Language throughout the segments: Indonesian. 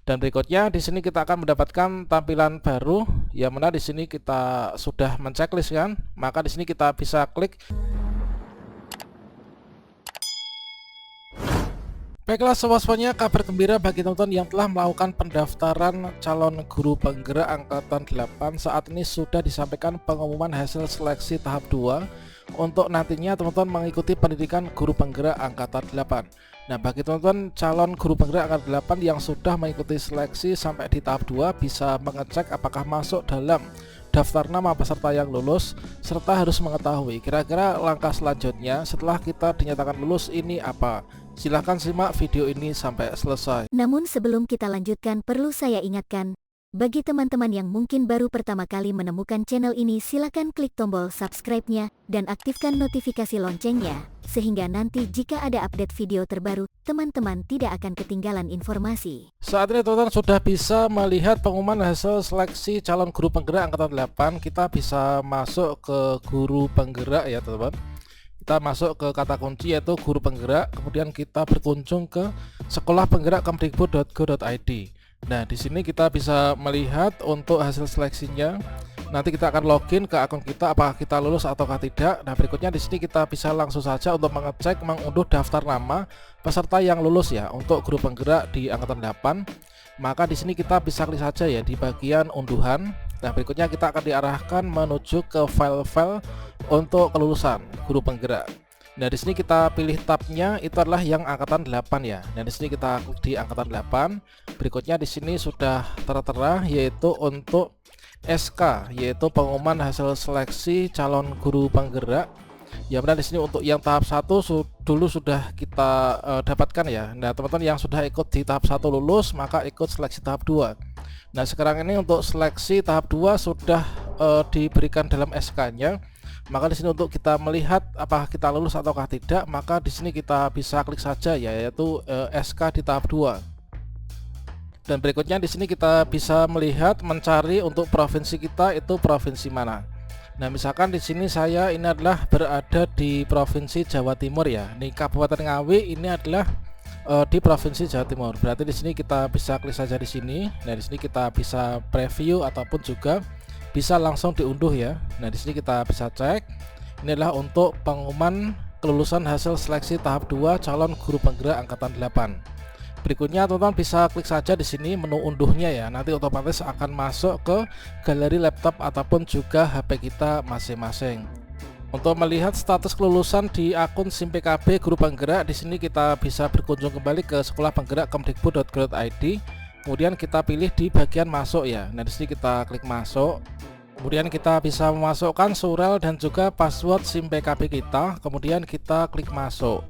Dan berikutnya di sini kita akan mendapatkan tampilan baru yang mana di sini kita sudah menceklis kan. Maka di sini kita bisa klik. Baiklah, semuanya kabar gembira bagi teman-teman yang telah melakukan pendaftaran calon guru penggerak angkatan 8. Saat ini sudah disampaikan pengumuman hasil seleksi tahap 2 untuk nantinya teman-teman mengikuti pendidikan guru penggerak angkatan 8. Nah, bagi teman-teman calon guru penggerak angkatan 8 yang sudah mengikuti seleksi sampai di tahap 2 bisa mengecek apakah masuk dalam daftar nama peserta yang lulus, serta harus mengetahui kira-kira langkah selanjutnya setelah kita dinyatakan lulus ini apa. Silahkan simak video ini sampai selesai. Namun sebelum kita lanjutkan, perlu saya ingatkan, bagi teman-teman yang mungkin baru pertama kali menemukan channel ini, silakan klik tombol subscribe-nya dan aktifkan notifikasi loncengnya, sehingga nanti jika ada update video terbaru, teman-teman tidak akan ketinggalan informasi. Saat ini teman-teman sudah bisa melihat pengumuman hasil seleksi calon guru penggerak angkatan 8. Kita bisa masuk ke guru penggerak ya teman-teman. Kita masuk ke kata kunci yaitu guru penggerak, kemudian kita berkunjung ke sekolah penggerak kemdikbud.go.id. Nah, di sini kita bisa melihat untuk hasil seleksinya. Nanti kita akan login ke akun kita apakah kita lulus ataukah tidak. Nah, berikutnya di sini kita bisa langsung saja untuk mengecek mengunduh daftar nama peserta yang lulus ya untuk guru penggerak di angkatan 8. Maka di sini kita bisa klik saja ya di bagian unduhan. Nah, berikutnya kita akan diarahkan menuju ke file-file untuk kelulusan guru penggerak. Nah, di sini kita pilih tabnya itu adalah yang angkatan 8 ya. Dan di sini kita klik di angkatan 8. Berikutnya di sini sudah tertera yaitu untuk SK, yaitu pengumuman hasil seleksi calon guru penggerak. Ya benar, di sini untuk yang tahap 1 dulu sudah kita dapatkan ya. Nah, teman-teman yang sudah ikut di tahap 1 lulus, maka ikut seleksi tahap 2. Nah, sekarang ini untuk seleksi tahap 2 sudah diberikan dalam SK-nya. Maka di sini untuk kita melihat apakah kita lulus ataukah tidak, maka di sini kita bisa klik saja ya, yaitu SK di tahap 2. Dan berikutnya di sini kita bisa melihat mencari untuk provinsi kita itu provinsi mana. Nah, misalkan di sini saya ini adalah berada di provinsi Jawa Timur ya. Ini Kabupaten Ngawi ini adalah di provinsi Jawa Timur. Berarti di sini kita bisa klik saja di sini. Nah, di sini kita bisa preview ataupun juga bisa langsung diunduh ya. Nah, di sini kita bisa cek. Ini adalah untuk pengumuman kelulusan hasil seleksi tahap 2 calon guru penggerak angkatan 8. Berikutnya teman-teman bisa klik saja di sini menu unduhnya ya. Nanti otomatis akan masuk ke galeri laptop ataupun juga HP kita masing-masing. Untuk melihat status kelulusan di akun SIM PKB guru penggerak, di sini kita bisa berkunjung kembali ke sekolah penggerak kemdikbud.go.id. Kemudian kita pilih di bagian masuk ya. Nah, di sini kita klik masuk. Kemudian kita bisa memasukkan surel dan juga password SIM PKB kita. Kemudian kita klik masuk.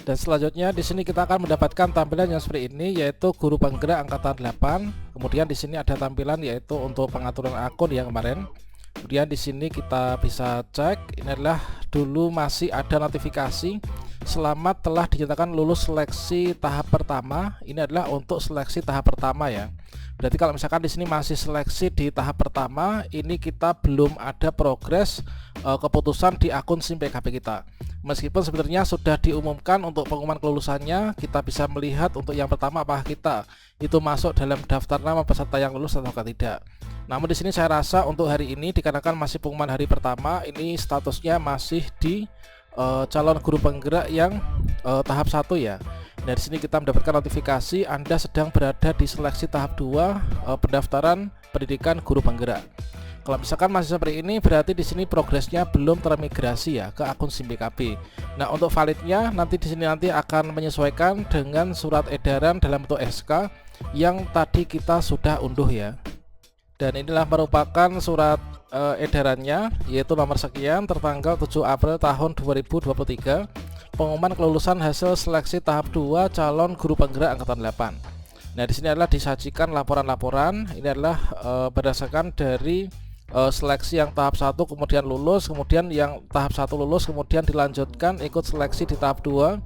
Dan selanjutnya di sini kita akan mendapatkan tampilan yang seperti ini, yaitu guru penggerak angkatan 8. Kemudian di sini ada tampilan yaitu untuk pengaturan akun yang kemarin. Kemudian di sini kita bisa cek, ini adalah dulu masih ada notifikasi selamat telah dinyatakan lulus seleksi tahap pertama. Ini adalah untuk seleksi tahap pertama ya. Berarti kalau misalkan di sini masih seleksi di tahap pertama, ini kita belum ada progres keputusan di akun SIM PKB kita. Meskipun sebenarnya sudah diumumkan untuk pengumuman kelulusannya, kita bisa melihat untuk yang pertama apakah kita itu masuk dalam daftar nama peserta yang lulus atau tidak. Namun di sini saya rasa untuk hari ini dikarenakan masih pengumuman hari pertama, ini statusnya masih di calon guru penggerak yang tahap 1 ya. Nah, di sini kita mendapatkan notifikasi Anda sedang berada di seleksi tahap 2 pendaftaran pendidikan guru penggerak. Kalau misalkan masih seperti ini, berarti di sini progresnya belum termigrasi ya ke akun SIM PKB. Nah, untuk validnya nanti di sini nanti akan menyesuaikan dengan surat edaran dalam bentuk SK yang tadi kita sudah unduh ya. Dan inilah merupakan surat edarannya, yaitu nomor sekian tertanggal 7 April tahun 2023, pengumuman kelulusan hasil seleksi tahap 2 calon guru penggerak angkatan 8. Nah, di sini adalah disajikan laporan-laporan. Ini adalah berdasarkan dari seleksi yang tahap 1 kemudian lulus, kemudian yang tahap 1 lulus kemudian dilanjutkan ikut seleksi di tahap 2.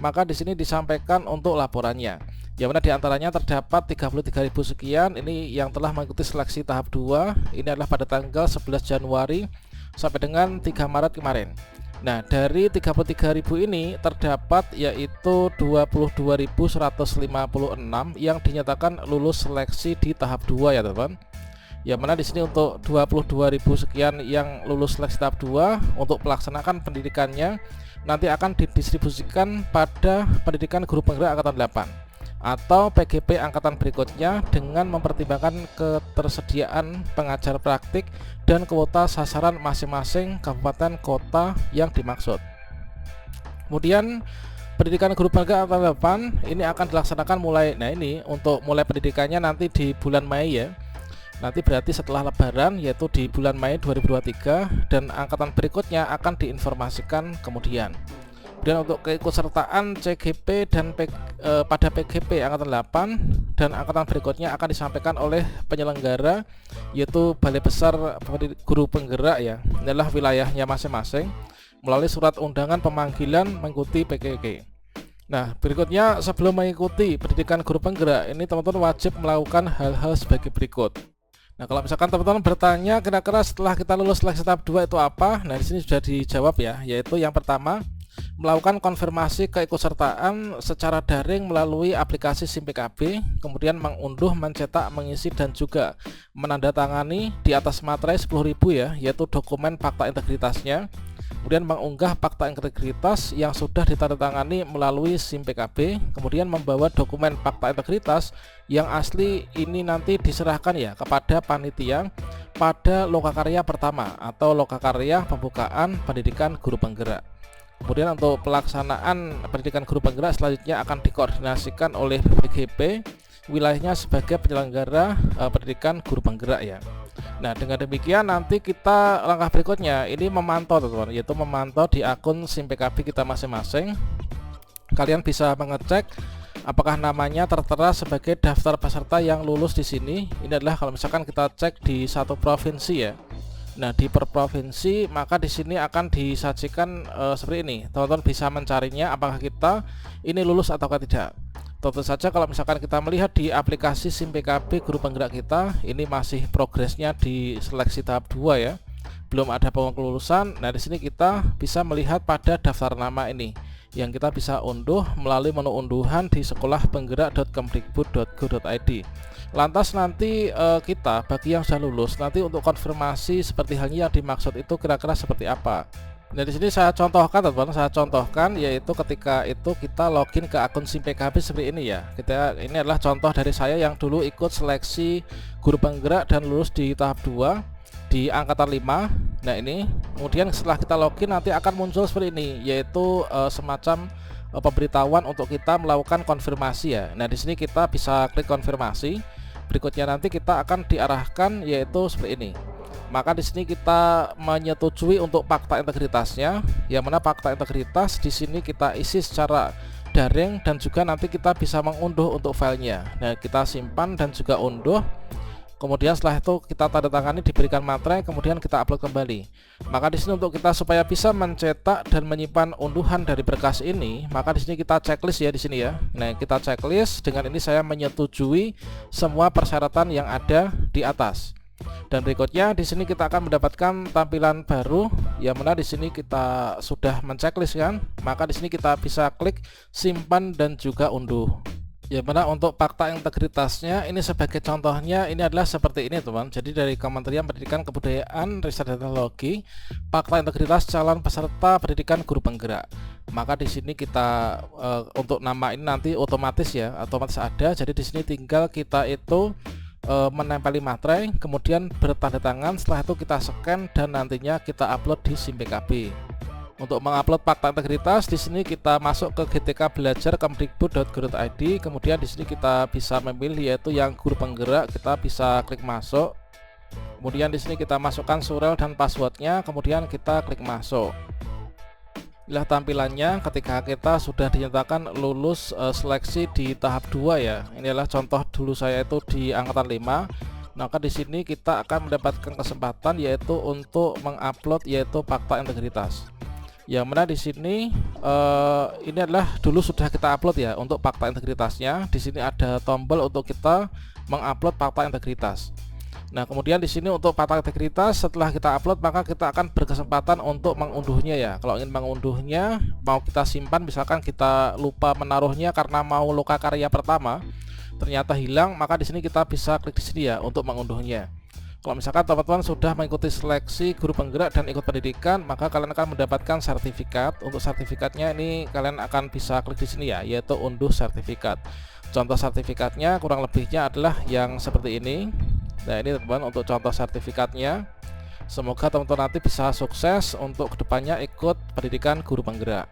Maka di sini disampaikan untuk laporannya. Yang mana diantaranya terdapat 33.000 sekian ini yang telah mengikuti seleksi tahap 2. Ini adalah pada tanggal 11 Januari sampai dengan 3 Maret kemarin. Nah, dari 33.000 ini terdapat yaitu 22.156 yang dinyatakan lulus seleksi di tahap 2 ya teman-teman. Yang mana di sini untuk 22.000 sekian yang lulus seleksi tahap 2 untuk melaksanakan pendidikannya nanti akan didistribusikan pada pendidikan guru penggerak angkatan 8 atau PGP angkatan berikutnya dengan mempertimbangkan ketersediaan pengajar praktik dan kuota sasaran masing-masing kabupaten kota yang dimaksud. Kemudian pendidikan guru penggerak angkatan 8 ini akan dilaksanakan mulai, nah ini untuk mulai pendidikannya nanti di bulan Mei ya. Nanti berarti setelah lebaran yaitu di bulan Mei 2023 dan angkatan berikutnya akan diinformasikan kemudian. Dan untuk keikutsertaan CGP dan pada PGP angkatan 8 dan angkatan berikutnya akan disampaikan oleh penyelenggara yaitu Balai Besar Guru Penggerak ya. Inilah wilayahnya masing-masing melalui surat undangan pemanggilan mengikuti PGP. Nah, berikutnya sebelum mengikuti pendidikan guru penggerak ini teman-teman wajib melakukan hal-hal sebagai berikut. Nah, kalau misalkan teman-teman bertanya kira-kira setelah kita lulus seleksi tahap 2 itu apa? Nah, di sini sudah dijawab ya, yaitu yang pertama melakukan konfirmasi keikutsertaan secara daring melalui aplikasi SIM PKB, kemudian mengunduh, mencetak, mengisi dan juga menandatangani di atas materai 10.000 ya, yaitu dokumen fakta integritasnya. Kemudian mengunggah fakta integritas yang sudah ditandatangani melalui SIM PKB, kemudian membawa dokumen fakta integritas yang asli ini nanti diserahkan ya kepada panitia pada lokakarya pertama atau lokakarya pembukaan pendidikan guru penggerak. Kemudian untuk pelaksanaan pendidikan guru penggerak selanjutnya akan dikoordinasikan oleh PGP wilayahnya sebagai penyelenggara pendidikan guru penggerak ya. Nah, dengan demikian nanti kita langkah berikutnya ini memantau teman-teman, yaitu memantau di akun SIM PKB kita masing-masing. Kalian bisa mengecek apakah namanya tertera sebagai daftar peserta yang lulus di sini. Ini adalah kalau misalkan kita cek di satu provinsi ya. Nah, di per provinsi maka di sini akan disajikan seperti ini. Teman-teman bisa mencarinya apakah kita ini lulus ataukah tidak. Tentu saja kalau misalkan kita melihat di aplikasi SIM PKB guru penggerak kita, ini masih progresnya di seleksi tahap 2 ya. Belum ada pengumuman kelulusan. Nah, di sini kita bisa melihat pada daftar nama ini yang kita bisa unduh melalui menu unduhan di sekolahpenggerak.kemdikbud.go.id. Lantas nanti kita bagi yang sudah lulus nanti untuk konfirmasi seperti halnya yang dimaksud itu kira-kira seperti apa. Nah, di sini saya contohkan teman-teman, yaitu ketika itu kita login ke akun SIM PKB seperti ini ya. Ini adalah contoh dari saya yang dulu ikut seleksi guru penggerak dan lulus di tahap 2 di angkatan 5. Nah, ini kemudian setelah kita login nanti akan muncul seperti ini, yaitu semacam pemberitahuan untuk kita melakukan konfirmasi ya. Nah, di sini kita bisa klik konfirmasi. Berikutnya nanti kita akan diarahkan yaitu seperti ini. Maka di sini kita menyetujui untuk fakta integritasnya, yang mana fakta integritas di sini kita isi secara daring dan juga nanti kita bisa mengunduh untuk filenya. Nah, kita simpan dan juga unduh. Kemudian setelah itu kita tanda tangani, diberikan materai, kemudian kita upload kembali. Maka di sini untuk kita supaya bisa mencetak dan menyimpan unduhan dari berkas ini, maka di sini kita checklist ya di sini ya. Nah, kita checklist. Dengan ini saya menyetujui semua persyaratan yang ada di atas. Dan berikutnya di sini kita akan mendapatkan tampilan baru yang mana di sini kita sudah menceklis kan. Maka di sini kita bisa klik simpan dan juga unduh. Ya, mana untuk fakta integritasnya ini sebagai contohnya ini adalah seperti ini teman. Jadi dari Kementerian Pendidikan Kebudayaan Riset dan Teknologi, fakta integritas calon peserta pendidikan guru penggerak. Maka di sini kita untuk nama ini nanti otomatis ada. Jadi di sini tinggal kita itu menempeli materai, kemudian bertanda tangan. Setelah itu kita scan dan nantinya kita upload di SIM PKB. Untuk mengupload fakta integritas di sini kita masuk ke GTK Belajar Kemdikbud.go.id. Kemudian di sini kita bisa memilih yaitu yang guru penggerak, kita bisa klik masuk. Kemudian di sini kita masukkan surel dan passwordnya, kemudian kita klik masuk. Inilah tampilannya ketika kita sudah dinyatakan lulus seleksi di tahap 2 ya. Ini adalah contoh dulu saya itu di angkatan 5. Maka di sini kita akan mendapatkan kesempatan yaitu untuk mengupload yaitu fakta integritas. Yang mana di sini ini adalah dulu sudah kita upload ya untuk fakta integritasnya. Di sini ada tombol untuk kita mengupload fakta integritas. Nah, kemudian di sini untuk patah integritas, setelah kita upload maka kita akan berkesempatan untuk mengunduhnya ya. Kalau ingin mengunduhnya, mau kita simpan, misalkan kita lupa menaruhnya karena mau loka karya pertama ternyata hilang, maka di sini kita bisa klik di sini ya untuk mengunduhnya. Kalau misalkan teman-teman sudah mengikuti seleksi guru penggerak dan ikut pendidikan, maka kalian akan mendapatkan sertifikat. Untuk sertifikatnya ini kalian akan bisa klik di sini ya, yaitu unduh sertifikat. Contoh sertifikatnya kurang lebihnya adalah yang seperti ini. Nah, ini teman-teman untuk contoh sertifikatnya. Semoga teman-teman nanti bisa sukses untuk kedepannya ikut pendidikan guru penggerak.